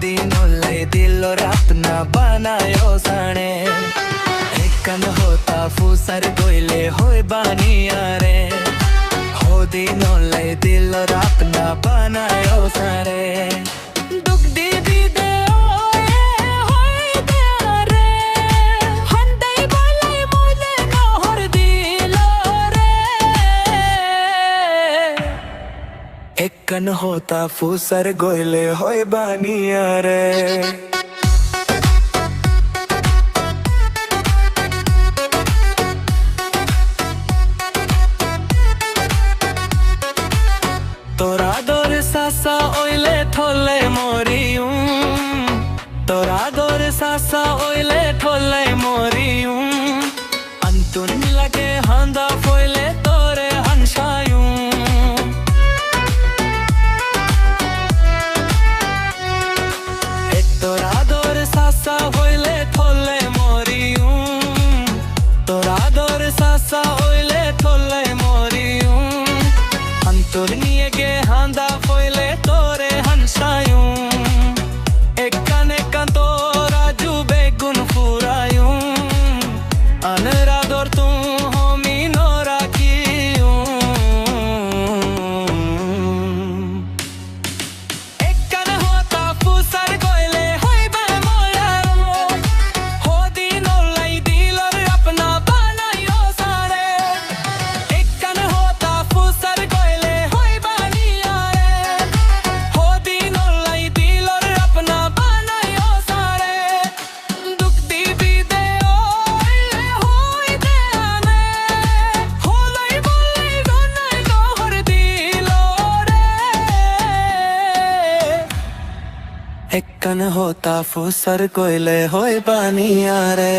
दिनों लय दिल और अपना बनायो साणे एकन होता फूसर गोइले होए बानिया रे हो दिनों लय दिल और अपना बनायो साणे दुख दी दी दे एकन होता फूसर गोइले होए बानिया रे तोरा दोर सासा ओइले थोले मोरियूं तोरा दोर सासा ओइले थोले मोरियूं अंतुन लगे हांदा फोइले तोरे हंसायूं तोरा दोर सासा होइले थोले मोरियूं तोरा दोर सासा होइले थोले मोरियूं अंतुर निये गे हांदा फोइले तोरे हंसायूं एकन एकन तोरा जुबे गुन फुरायूं अनरा दोर तू होमी नोरा कियूं एकन होता फूसर गोइले एकन होता फूसर कोइले होए बानिया रे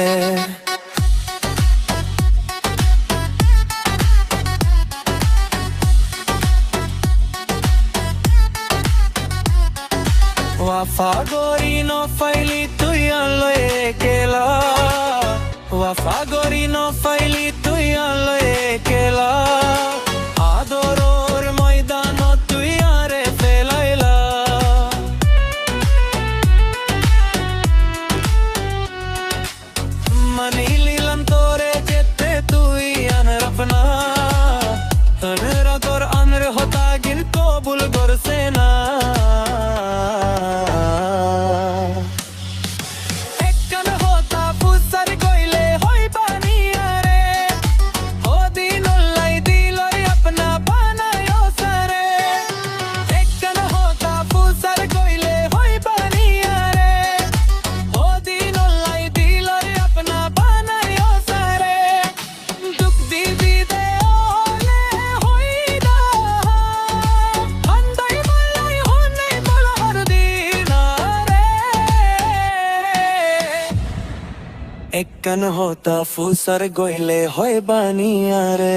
वफा गोरी नो फैली तुया लोए केला वफा गोरी नो फैली तुया लोए केला आदोरोर मैदानो तुया रे फेलाइला मनी लीलन तोरे जेते तुई अनरफना अनरा तोर अनर होता गिन को बुलगोर सेना एकन होता फूसर गोइले होई बानिया रे हो दिनो लाई दिलो अपना बनायो सरे एकन होता फूसर गोइले होई बानिया रे हो दिनो लाई दिलो अपना बनायो सरे दुख दी दी दे ओले होई दा हंदई मलाई होने बोला हर दीना रे एकन होता फूसर गोइले होए बानिया रे।